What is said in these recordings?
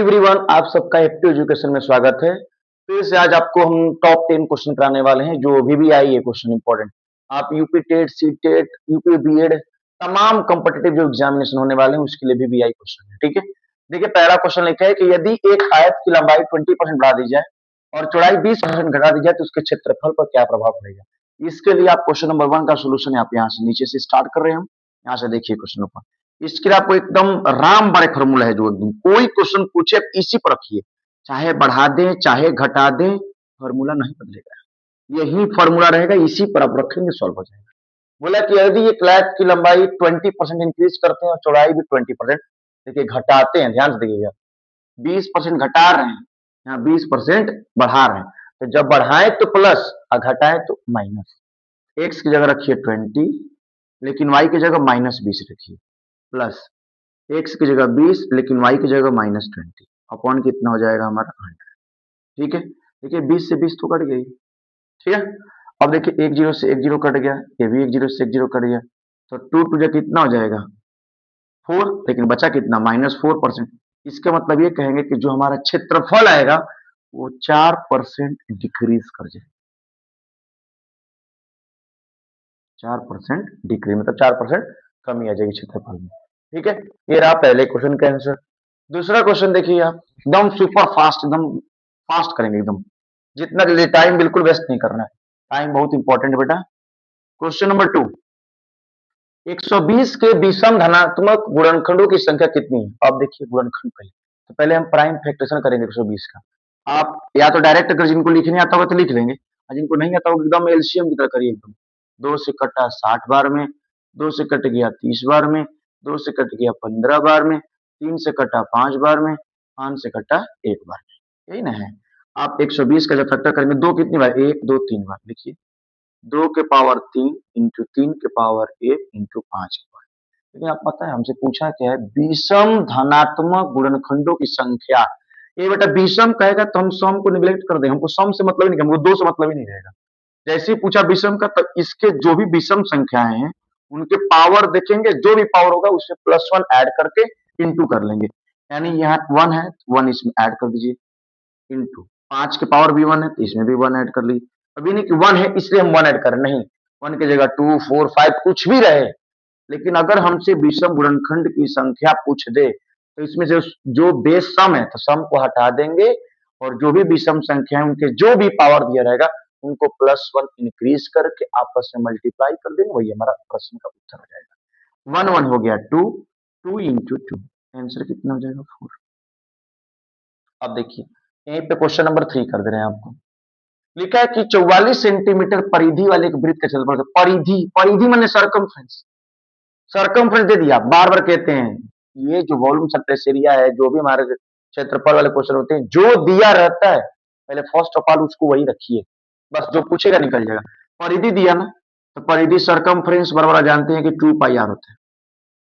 Everyone, आप सबका active education में स्वागत है। फिर से आज आपको हम टॉप 10 क्वेश्चन कराने वाले हैं जो वीवीआई है क्वेश्चन इंपॉर्टेंट। आप UP TET, C TET, UP BEd तमाम कॉम्पिटिटिव जो एग्जामिनेशन होने वाले हैं उसके लिए वीवीआई क्वेश्चन है। ठीक है, देखिए पहला क्वेश्चन लिखा है कि यदि एक आयत की लंबाई 20% बढ़ा दी जाए और चौड़ाई 20% घटा दी जाए तो उसके क्षेत्रफल पर क्या प्रभाव पड़ेगा। इसके लिए आप क्वेश्चन नंबर 1 का सोल्यूशन आप यहाँ से नीचे से स्टार्ट कर रहे हैं। हम यहाँ से देखिए क्वेश्चन नंबर, इसके लिए आपको एकदम राम बाण फॉर्मूला है, जो एकदम कोई क्वेश्चन पूछे आप इसी पर रखिए, चाहे बढ़ा दें चाहे घटा दें, फॉर्मूला नहीं बदलेगा, यही फॉर्मूला रहेगा, इसी पर आप रखेंगे सॉल्व हो जाएगा। बोला कि यदि एक लाइट की लंबाई 20% इंक्रीज करते हैं और चौड़ाई भी 20%, देखिए घटाते हैं, ध्यान से देखिएगा, 20% घटा रहे हैं, यहाँ 20% बढ़ा रहे हैं, तो जब बढ़ाएं तो प्लस और घटाएं तो माइनस। एक्स की जगह रखिए 20, लेकिन वाई की जगह -20 रखिए, प्लस एक्स की जगह 20 लेकिन वाई की जगह -20, अपॉन कितना हो जाएगा हमारा 100। ठीक है, देखिए 20 से 20 तो कट गई। ठीक है, अब देखिए 1 0 से 1 0 कट गया, ये भी 1 0 से 1 0 कट गया, तो 2 टू जा कितना हो जाएगा 4, लेकिन बचा कितना -4%। इसका मतलब ये कहेंगे कि जो हमारा क्षेत्रफल आएगा वो 4% डिक्रीज कर जाएगा, 4% डिक्रीज मतलब 4% कमी आ जाएगी क्षेत्रफल में। ठीक है, ये रहा पहले क्वेश्चन का आंसर। दूसरा क्वेश्चन देखिए आप, एकदम सुपर फास्ट, एकदम फास्ट करेंगे, एकदम जितना जल्दी, टाइम बिल्कुल वेस्ट नहीं करना है, टाइम बहुत इंपॉर्टेंट है बेटा। क्वेश्चन नंबर 2, 120 के विषम धनात्मक गुणनखंडों की संख्या कितनी है। अब देखिए गुणनखंड पहले, तो पहले हम प्राइम फैक्टरेशन करेंगे 120 का। आप या तो डायरेक्ट अगर जिनको लिखने आता होगा तो लिख लेंगे, और जिनको नहीं आता होगा एकदम एलसीएम की तरह करिए, एकदम 2 से कटा 60 बार में, 2 से कट गया 30 बार में, 2 से कट गया 15 बार में, 3 से कटा 5 बार में, 5 से कटा 1 बार में, यही ना है। आप 120 का जब फैक्टर करेंगे, 2 कितनी बार, 1 2 3 बार, लिखिए 2 के पावर 3 इंटू 3 के पावर 1 इंटू 5 के पावर। लेकिन आप पता है हमसे पूछा क्या है, विषम धनात्मक गुणनखंडों की संख्या। ये बेटा विषम कहेगा तो हम सम को निगलेक्ट कर देंगे, हमको सम से मतलब ही नहीं, हमको 2 से मतलब ही नहीं रहेगा। जैसे ही पूछा विषम का, तो इसके जो भी विषम संख्याएं हैं उनके पावर देखेंगे, जो भी पावर होगा उससे +1 ऐड करके इंटू कर लेंगे। यानी यहाँ 1 है, 1 इसमें ऐड कर दीजिए, इंटू 5 के पावर भी 1 है तो इसमें भी 1 ऐड कर ली। अभी नहीं कि 1 है इसलिए हम 1 ऐड करें, नहीं, 1 की जगह 2 4 5 कुछ भी रहे, लेकिन अगर हमसे विषम गुणनखंड की संख्या पूछ दे तो इसमें से जो बेस सम है तो सम को हटा देंगे, और जो भी विषम संख्या है उनके जो भी पावर दिया रहेगा उनको +1 इंक्रीज करके आपस में मल्टीप्लाई कर देंगे, वही हमारा प्रश्न का उत्तर हो जाएगा। 1 1 हो गया 2, 2 इंटू 2, आंसर कितना हो जाएगा 4। अब देखिए यहीं पे क्वेश्चन नंबर 3 कर दे रहे हैं आपको। लिखा है कि 44 सेंटीमीटर परिधि वाले एक वृत्त का क्षेत्रफल, परिधि, परिधि माने सरकमफ्रेंस, सरकमफ्रेंस दे दिया। बार बार कहते हैं ये जो वॉल्यूम सरफेस एरिया है, जो भी हमारे क्षेत्रफल वाले क्वेश्चन होते हैं, जो दिया रहता है पहले फर्स्ट ऑफ ऑल उसको वही रखिए, बस जो पूछेगा निकल जाएगा। परिधि दिया ना, तो परिधि सरकमफ्रेंस बराबर जानते हैं कि 2 पाई आर होता है।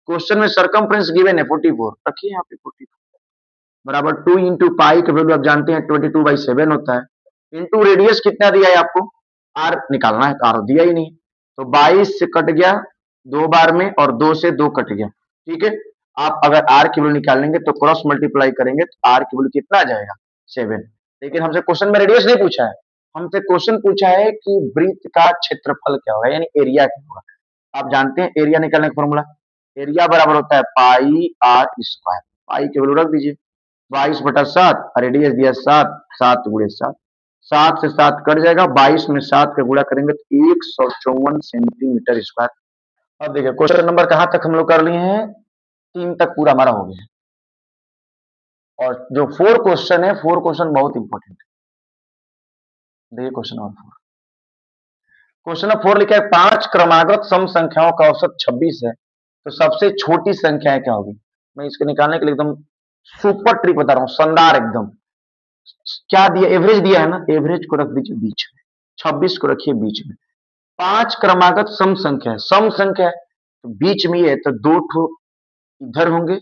क्वेश्चन में सरकमफ्रेंस गिवन है 44, रखिए यहाँ पे 44 बराबर 2 इंटू पाई का वैल्यू आप जानते हैं 22/7 होता है, इंटू रेडियस कितना दिया है आपको, आर निकालना है, तो आर दिया ही नहीं, तो 22 से कट गया 2 बार में और 2 से 2 कट गया। ठीक है, आप अगर आर की वैल्यू निकालेंगे तो क्रॉस मल्टीप्लाई करेंगे तो आर की वैल्यू कितना आ जाएगा 7। लेकिन हमसे क्वेश्चन में रेडियस नहीं पूछा है, हमसे क्वेश्चन पूछा है कि वृत्त का क्षेत्रफल क्या होगा, यानी एरिया क्या होगा। आप जानते हैं एरिया निकालने का फॉर्मूला, एरिया बराबर होता है पाई आर स्क्वायर, पाई की वैल्यू रख दीजिए 22/7, रेडियस दिया 7, 7 गुणे 7, 7 से 7 कट जाएगा, 22 में 7 का गुणा करेंगे तो 154 सेंटीमीटर स्क्वायर। अब देखिए क्वेश्चन नंबर कहां तक हम लोग कर लिए हैं, 3 तक पूरा हमारा हो गया है, और जो 4 क्वेश्चन है, 4 क्वेश्चन बहुत इंपॉर्टेंट है। देखिए क्वेश्चन नंबर 4, क्वेश्चन नंबर 4 लिखा है 5 क्रमागत सम संख्याओं का औसत 26 है, तो सबसे छोटी संख्या क्या होगी। मैं इसको निकालने के लिए एकदम सुपर ट्रिक बता रहा हूं, शानदार एकदम। क्या दिया, एवरेज दिया है ना, एवरेज को रख दीजिए बीच में, 26 को रखिए बीच में। 5 क्रमागत सम संख्या है, सम संख्या है तो बीच में ये है, तो 2 ठो इधर होंगे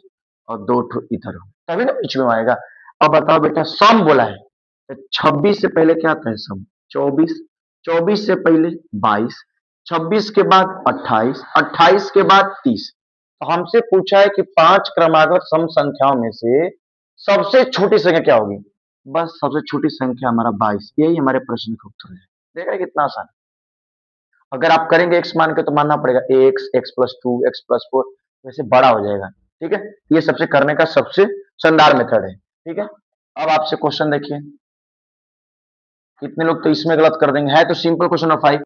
और 2 ठो इधर होंगे, तभी ना बीच में आएगा। अब बताओ बेटा, सम बोला है तो 26 से पहले क्या आता है सम, 24, 24 से पहले 22, 26 के बाद 28, 28 के बाद 30। तो हमसे पूछा है कि 5 क्रमागत सम संख्याओं में से सबसे छोटी संख्या क्या होगी? बस सबसे छोटी संख्या हमारा 22, यही हमारे प्रश्न का उत्तर है। देख रहे हैं कितना आसान। अगर आप करेंगे x मान के तो मानना पड़ेगा x, x+2, x+4, वैसे बड़ा हो जाएगा। ठीक है, ये सबसे करने का सबसे शानदार मेथड है। ठीक है, अब आपसे क्वेश्चन देखिए, कितने लोग तो इसमें गलत कर देंगे। है तो सिंपल क्वेश्चन ऑफ 5,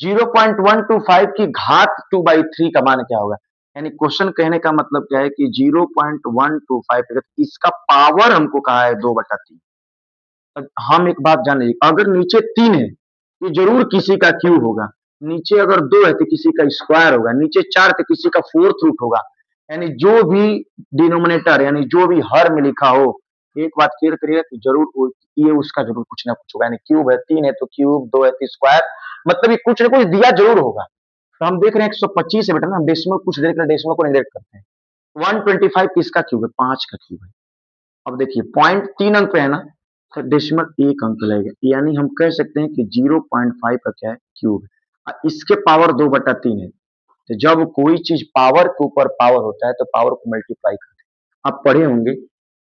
0.125 की घात 2/3 का मान क्या होगा? यानी क्वेश्चन कहने का मतलब क्या है कि 0.125, इसका पावर हमको कहा है 2/3। हम एक बात जान लीजिए, अगर नीचे 3 है ये जरूर किसी का क्यूब होगा, नीचे अगर 2 है तो किसी का स्क्वायर होगा, नीचे 4 तो किसी का फोर्थ रूट होगा। यानी जो भी डिनोमिनेटर यानी जो भी हर में लिखा हो, एक बात क्लियर करिएगा कि जरूर ये उसका जरूर कुछ ना कुछ होगा। यानी क्यूब है, 3 है तो क्यूब, 2 है तो स्क्वायर, मतलब ये कुछ ना कुछ दिया जरूर होगा। तो हम देख रहे हैं 125 है बेटा ना, डेसिमल कुछ देख रहे हैं, डेसिमल को नेगलेक्ट करते हैं। 125 किसका क्यूब है? 5 का क्यूब है। अब देखिए पॉइंट 3 अंक पे है ना, तो डेसिमल 1 अंक लगेगा, यानी हम कह सकते हैं कि 0.5 का क्या है? क्यूब है। इसके पावर 2/3 है। तो जब कोई चीज पावर के ऊपर पावर होता है तो पावर को मल्टीप्लाई करते हैं। आप पढ़े होंगे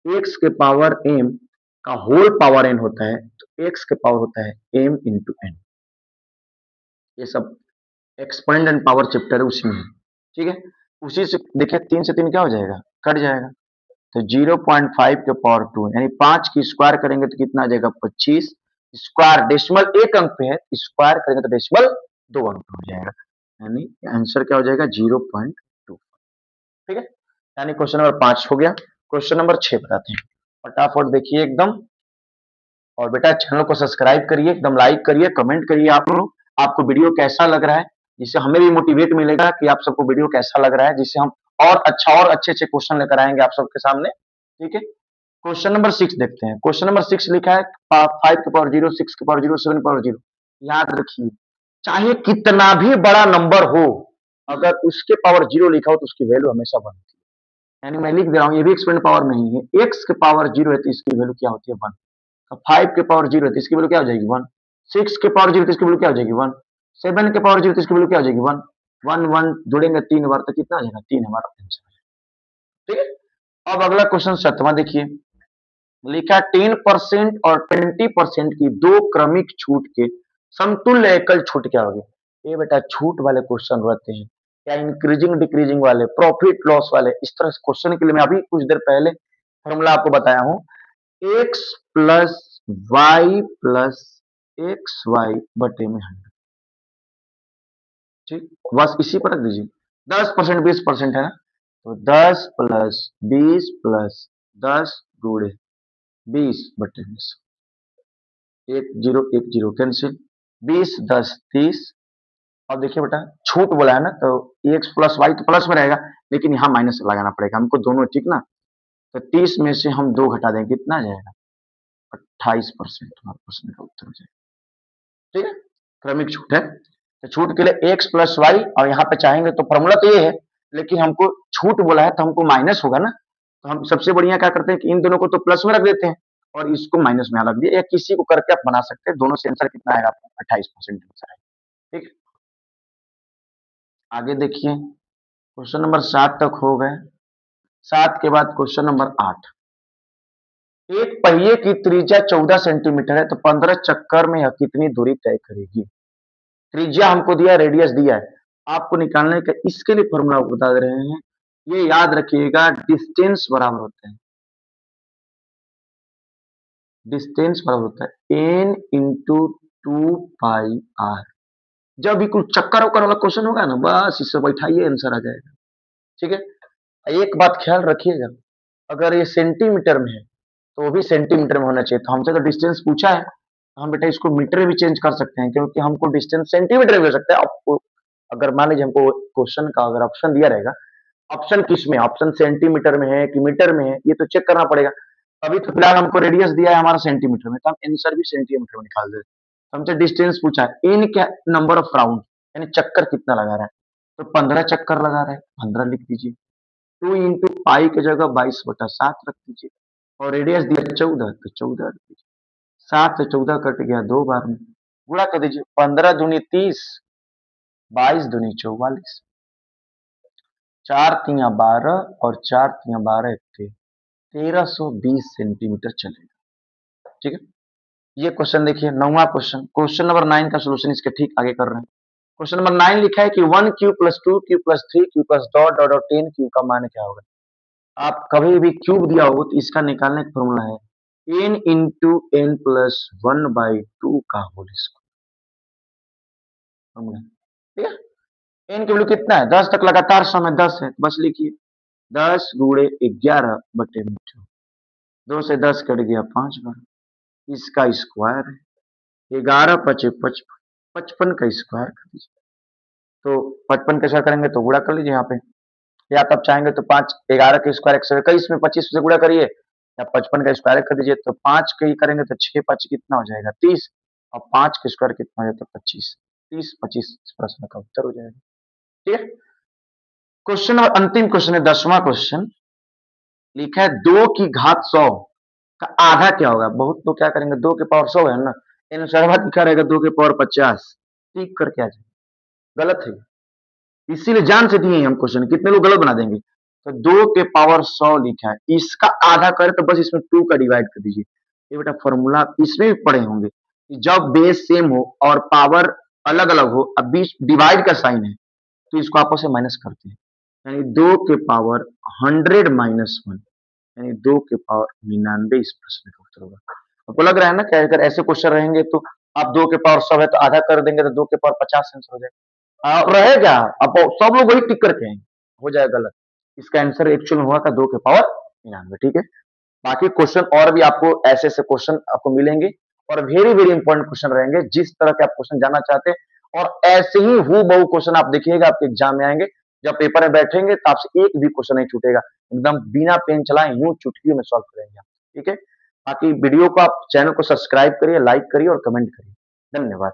एक्स के पावर m का होल पावर n होता है, तो एक्स के पावर होता है m इंटू n। ये सब एक्सपेंड एंड पावर चैप्टर है, उसी में है। ठीक है, उसी से देखिए 3 से 3 क्या हो जाएगा? कट जाएगा। तो 0.5 के पावर 2 यानी 5 की स्क्वायर करेंगे तो कितना आ जाएगा? 25। स्क्वायर डेसिमल 1 अंक पे है, स्क्वायर करेंगे तो डेसिमल 2 अंक पे हो जाएगा, यानी आंसर क्या हो जाएगा? 0.2। ठीक है, यानी क्वेश्चन नंबर 5 हो गया। क्वेश्चन नंबर 6 बताते हैं, फटाफट देखिए एकदम। और बेटा चैनल को सब्सक्राइब करिए, एकदम लाइक करिए, कमेंट करिए आप लोग, आपको वीडियो कैसा लग रहा है, जिससे हमें भी मोटिवेट मिलेगा कि आप सबको वीडियो कैसा लग रहा है, जिससे हम और अच्छा और अच्छे अच्छे क्वेश्चन लेकर आएंगे आप सबके सामने। ठीक है, क्वेश्चन नंबर 6 देखते हैं। क्वेश्चन नंबर 6 लिखा है 5 के पावर 0, 6 के पावर 0, 7 के पावर 0। याद रखिए, चाहे कितना भी बड़ा नंबर हो, अगर उसके पावर 0 लिखा हो तो उसकी वैल्यू हमेशा बनती है। यानी मैं लिख दे रहा हूँ, ये भी एक्सपेंड पावर में ही है। एक्स के पावर 0 है तो इसकी वैल्यू क्या होती है? 1। 5 के पावर 0 है तो इसकी वैल्यू क्या हो जाएगी? 1। 6 के पावर 0 तो इसकी वैल्यू क्या हो जाएगी? 1। 7 के पावर 0 तो इसकी वैल्यू क्या हो जाएगी? 1। 1 1 जोड़ेंगे 3 बार तो कितना आ जाएगा? 3 हमारा आंसर है। ठीक है, अब अगला क्वेश्चन 7वां देखिए, लिखा 10% और 20% की दो क्रमिक छूट के समतुल्य एकल छूट क्या होगी? ये बेटा छूट वाले क्वेश्चन रहते हैं, या इंक्रीजिंग डिक्रीजिंग वाले, प्रॉफिट लॉस वाले, इस तरह से क्वेश्चन के लिए मैं अभी कुछ देर पहले फॉर्मूला आपको बताया हूं, X plus Y plus X Y बटे में 100। ठीक, बस इसी पर रख दीजिए। 10% 20% है ना, तो 10 प्लस 20 प्लस 10 गुणे 20 बटे 20। एक जीरो एक जीरो कैंसिल, 20 10 30। अब देखिए बेटा छूट बोला है ना, तो एक्स प्लस वाई तो प्लस में रहेगा, लेकिन यहाँ माइनस लगाना पड़ेगा हमको दोनों। ठीक ना, तो 30 में से हम 2 घटा देंगे, कितना आ जाएगा? 28%। हमारे प्रश्न का उत्तर हो जाएगा। ठीक है, क्रमिक छूट है, तो छूट के लिए एक्स प्लस वाई, और यहाँ पे चाहेंगे तो फॉर्मूला तो ये है, लेकिन हमको छूट बोला है तो हमको माइनस होगा ना, तो हम सबसे बढ़िया क्या करते हैं कि इन दोनों को तो प्लस में रख देते हैं और इसको माइनस में रख दिए, या किसी को करके आप बना सकते हैं। दोनों से आंसर कितना आएगा? 28% आंसर है। ठीक, आगे देखिए, क्वेश्चन नंबर 7 तक हो गए। 7 के बाद क्वेश्चन नंबर 8, एक पहिए की त्रिज्या 14 सेंटीमीटर है, तो 15 चक्कर में यह कितनी दूरी तय करेगी? त्रिज्या हमको दिया, रेडियस दिया है, आपको निकालने का इसके लिए फॉर्मूला बता दे रहे हैं। ये याद रखिएगा, डिस्टेंस बराबर होता है, डिस्टेंस बराबर होता है एन इंटू 2 पाई आर। जब भी कुछ चक्कर वक्कर वाला क्वेश्चन होगा ना, बस इससे बैठाइए आंसर आ जाएगा। ठीक है, एक बात ख्याल रखिएगा, अगर ये सेंटीमीटर में है तो वो भी सेंटीमीटर में होना चाहिए। तो हमसे तो डिस्टेंस पूछा है, तो हम बेटा इसको मीटर में भी चेंज कर सकते हैं, क्योंकि हमको डिस्टेंस सेंटीमीटर में हो सकता है। आपको अगर मान लीजिए हमको क्वेश्चन का अगर ऑप्शन दिया रहेगा, ऑप्शन किस में, ऑप्शन सेंटीमीटर में है कि मीटर में है, ये तो चेक करना पड़ेगा। अभी तो फिलहाल हमको रेडियस दिया है हमारा सेंटीमीटर में, तो हम आंसर भी सेंटीमीटर में निकाल दे। हमसे डिस्टेंस पूछा है, इन क्या नंबर ऑफ राउंड, यानी चक्कर कितना लगा रहा है, तो 15 चक्कर लगा रहा है, 15 लिख दीजिए। 2 इंटू पाई की जगह 22/7 रख दीजिए, और रेडियस दिया 14 तो 14 रख दीजिए। 7 से 14 कट गया 2 बार में, गुणा कर दीजिए, 15 दूनी 30, 22 दूनी 44, 4 तिया 12 और 4 तिया 12 एक थे 1320 सेंटीमीटर चलेगा। ठीक है, ये क्वेश्चन देखिए, 9वां क्वेश्चन, क्वेश्चन नंबर 9 का सोल्यूशन इसके ठीक आगे कर रहे हैं। क्वेश्चन नंबर 9 लिखा है कि 1 Q plus 2 Q plus 3 Q plus dot dot dot 10 Q का मान क्या होगा। आप कभी भी क्यूब दिया हो तो इसका निकालने का फॉर्मूला है n इंटू एन प्लस 1/2 का होल स्क्वायर फॉर्मूला। ठीक है, एन की वैल्यू कितना है, 10 तक लगातार समय 10 है, बस लिखिए 10 गुणे 11 बटे में 2 से 10 कट गया 5 बार, इसका स्क्वायर है 11 पचे 55, 55 का स्क्वायर कर दीजिए। तो 55 का स्क्वायर करेंगे तो गुणा कर लीजिए यहाँ पे, या तो आप चाहेंगे तो 5 11 के स्क्वायर 121 में 25 से गुणा करिए, या 55 का स्क्वायर कर दीजिए। तो 5 के ही करेंगे तो 6 5 कितना हो जाएगा 30, और 5 के स्क्वायर कितना हो जाता है 25, 30 25 इस प्रश्न का उत्तर हो जाएगा। ठीक है, क्वेश्चन और अंतिम क्वेश्चन है 10वां क्वेश्चन, लिखा है 2 की घात 100 का आधा क्या होगा। बहुत तो क्या करेंगे, 2 के पावर 100 है ना, इन सर्वत क्या रहेगा 2 के पावर 50, ठीक करके आ जाए, गलत है, इसीलिए जान से दिए हम क्वेश्चन, कितने लोग गलत बना देंगे। तो 2 के पावर 100 लिखा है, इसका आधा करे तो बस इसमें 2 का डिवाइड कर दीजिए। ये बेटा फॉर्मूला आप इसमें भी पढ़े होंगे कि जब बेस सेम हो और पावर अलग अलग हो, अब बीच डिवाइड का साइन है तो इसको आपस में माइनस करते हैं, यानी 2 के पावर 100 माइनस 1, यानी 2 के पावर 99 इस प्रश्न का उत्तर होगा। आपको लग रहा है ना कि अगर ऐसे क्वेश्चन रहेंगे तो आप 2 के पावर 100 है तो आधा कर देंगे तो 2 के पावर 50 आंसर हो जाएगा। रहे क्या, अब सब लोग वही टिक करके आएंगे, हो जाए गलत। इसका आंसर एक्चुअल में हुआ था 2 के पावर 99। ठीक है, बाकी क्वेश्चन और भी आपको ऐसे ऐसे क्वेश्चन आपको मिलेंगे और वेरी वेरी इंपॉर्टेंट क्वेश्चन रहेंगे, जिस तरह के आप क्वेश्चन जानना चाहते हैं। और ऐसे ही हूबहू क्वेश्चन आप देखिएगा आपके एग्जाम में आएंगे, जब पेपर में बैठेंगे तो आपसे एक भी क्वेश्चन नहीं छूटेगा, एकदम बिना पेन चलाए यूं चुटकियों में सॉल्व करेंगे आप। ठीक है, बाकी वीडियो को आप चैनल को सब्सक्राइब करिए, लाइक करिए और कमेंट करिए। धन्यवाद।